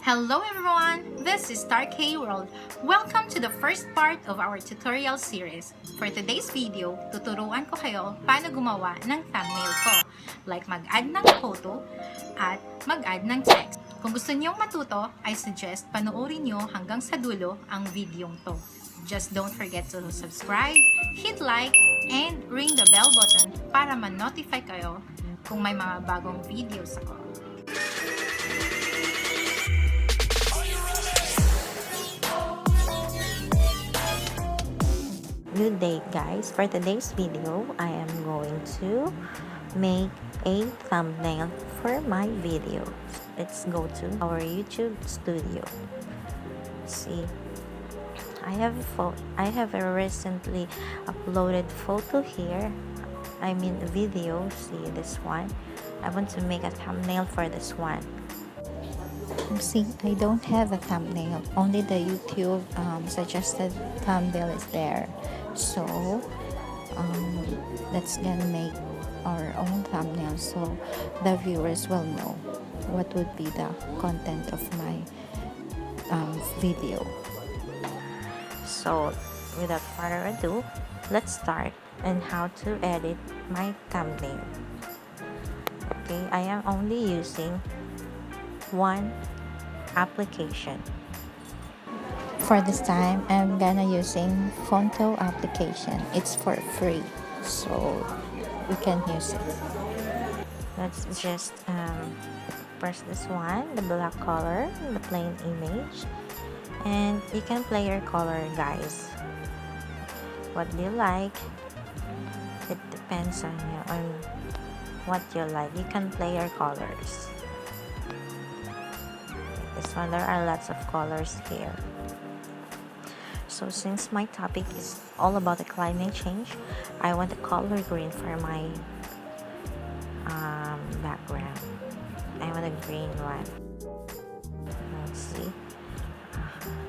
Hello everyone! This is Starkae World. Welcome to the first part of our tutorial series. For today's video, tuturuan ko kayo paano gumawa ng thumbnail ko, like mag-add ng photo at mag-add ng text. Kung gusto niyong matuto, I suggest panoorin niyo hanggang sa dulo ang videong to. Just don't forget to subscribe, hit like, and ring the bell button para ma-notify kayo kung may mga bagong videos ako. Good day guys, for today's video I am going to make a thumbnail for my video. Let's go to our YouTube studio. See, I have a recently uploaded photo here, I mean video. See this one, I want to make a thumbnail for this one. See, I don't have a thumbnail, only the YouTube suggested thumbnail is there. So let's gonna make our own thumbnail so the viewers will know what would be the content of my video. So without further ado, let's start on how to edit my thumbnail. Okay, I am only using one application. For this time, I'm gonna using Fonto application. It's for free, so we can use it. Let's just press this one, the black color, the plain image, and you can play your color, guys. What do you like? It depends on you, on what you like. You can play your colors. This one, there are lots of colors here. So since my topic is all about the climate change, I want the color green for my background. I want a green one. Let's see,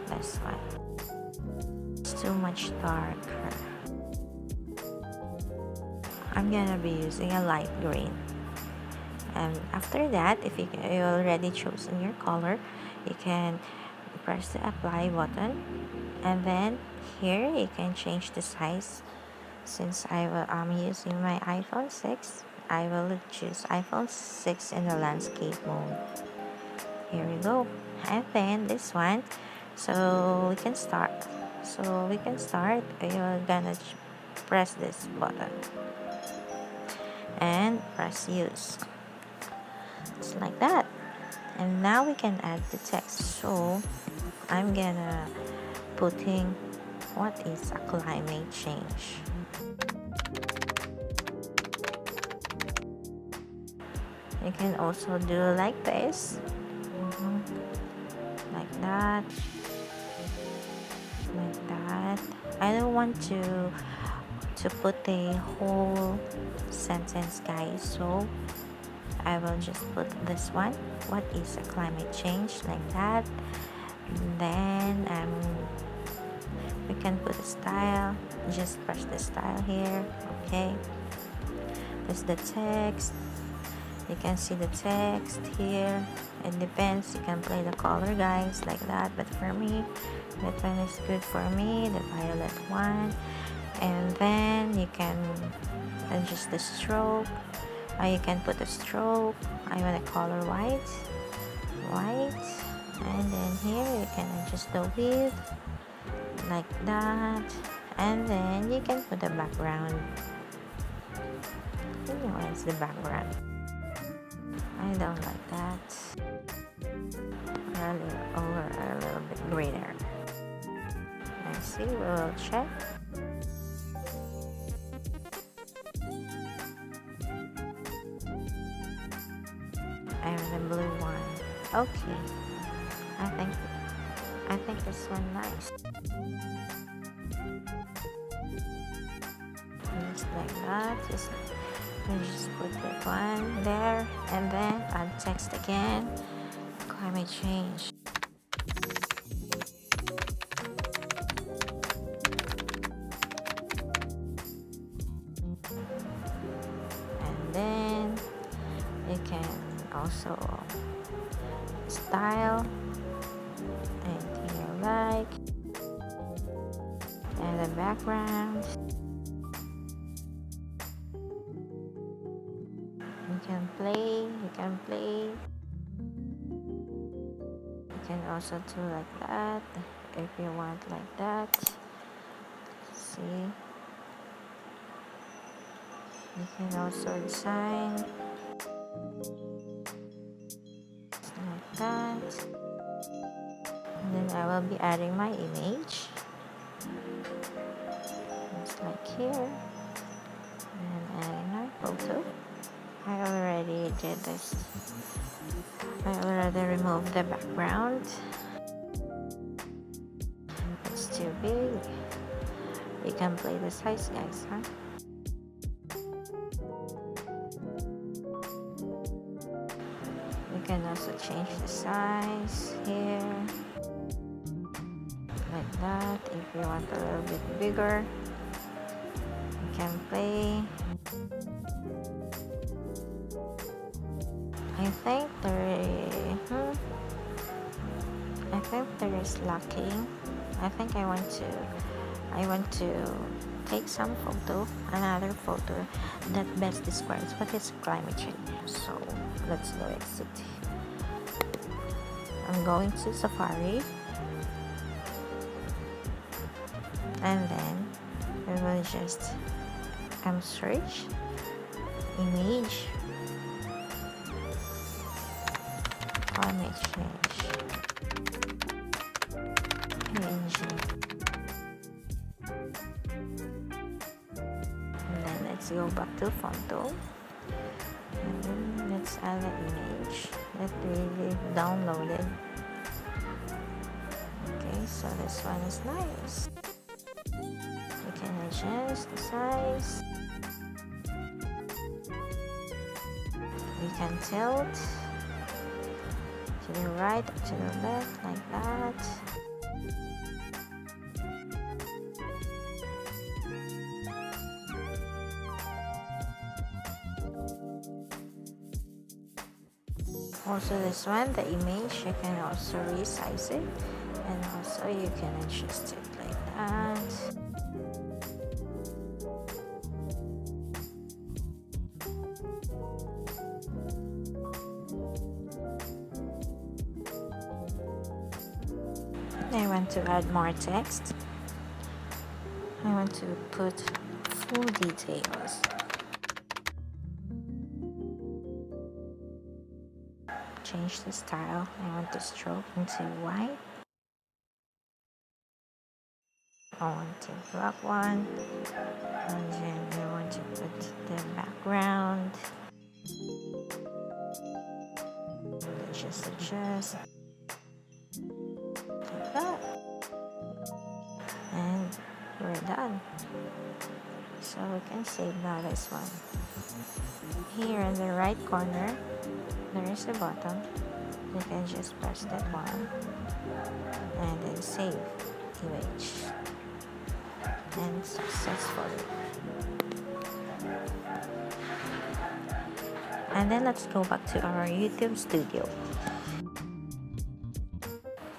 this one. It's too much darker. I'm gonna be using a light green. And after that, if you already chosen your color, you can press the apply button, and then here you can change the size. Since I'm using my iPhone 6, I will choose iPhone 6 in the landscape mode. Here we go, and then this one, so we can start. You're gonna press this button and press use. Just like that. And now we can add the text. So I'm gonna putting what is a climate change. You can also do like this, like that, like that. I don't want to put a whole sentence, guys, so I will just put this one, what is a climate change, like that. And then we can put a style, just press the style here. Okay, there's the text, you can see the text here. It depends, you can play the color, guys, like that, but for me that one is good for me, the violet one. And then you can adjust the stroke, or you can put a stroke. I want a color white, and then here you can adjust the width like that, and then you can put a background. What's the background? I don't like that. Or a little bit greener. Let's see, we'll check. And the blue one. Okay, I think this one nice. Just like that. Just put that one there, and then add text again. Climate change. And then you can also style the background. You can play. You can also do like that if you want like that. See? You can also design like that. And then I will be adding my image. Just like here. And adding my photo. I already did this. I already removed the background. It's too big. You can play the size, guys, huh? You can also change the size here. Like that. If you want a little bit bigger, you can play. I think there is lacking. I think I want to take some photo, another photo that best describes what is climate change. So let's go exit. I'm going to Safari, and then we will just search image climate change engine, and then let's go back to photo, and then let's add the image that we downloaded. Okay, so this one is nice. You can adjust the size. You can tilt to the right or to the left like that. Also this one, the image, you can also resize it, and also you can adjust it like that. I want to add more text. I want to put full details. Change the style. I want to stroke into white. I want to black one. And then I want to put the background. Just adjust. Like that. And we're done. So we can save now this one. Here in the right corner, there is a button. You can just press that one and then save image, and successfully. And then let's go back to our YouTube studio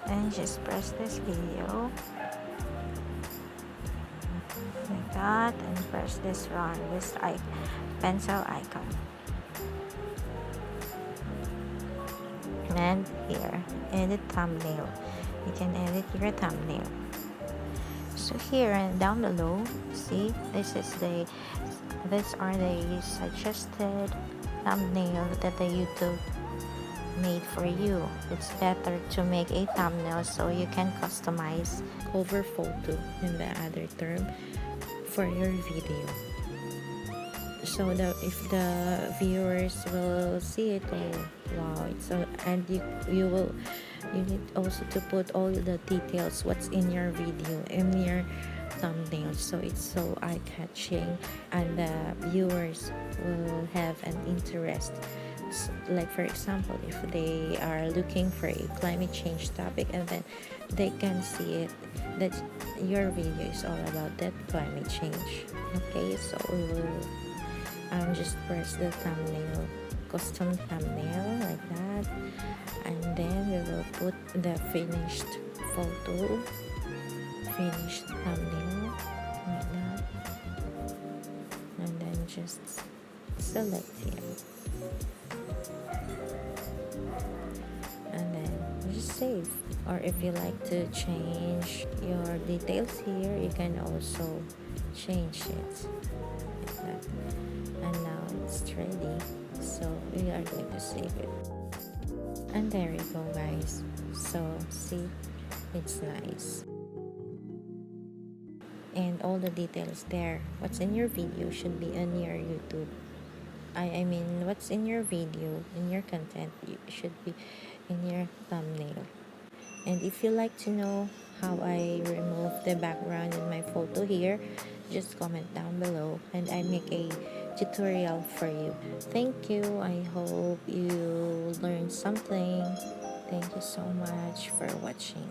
and just press this video like that, and press this one, this pencil icon. And here, edit thumbnail. You can edit your thumbnail. So here and down below, see, these are the suggested thumbnail that the YouTube made for you. It's better to make a thumbnail so you can customize cover photo, in the other term, for your video. So if the viewers will see it, oh wow, it's so, and you need also to put all the details what's in your video in your thumbnail, so it's so eye-catching, and the viewers will have an interest. Like for example, if they are looking for a climate change topic, and then they can see it that your video is all about that climate change. Okay, so we will just press the thumbnail, custom thumbnail like that, and then we will put the finished photo, finished thumbnail just select here and then just save. Or if you like to change your details here, you can also change it like that. And now it's ready, so we are going to save it. And there you go, guys. So see, it's nice, and all the details there. What's in your video should be on your YouTube. I mean, what's in your video, in your content, should be in your thumbnail. And if you like to know how I remove the background in my photo here, just comment down below and I make a tutorial for you. Thank you. I hope you learned something. Thank you so much for watching.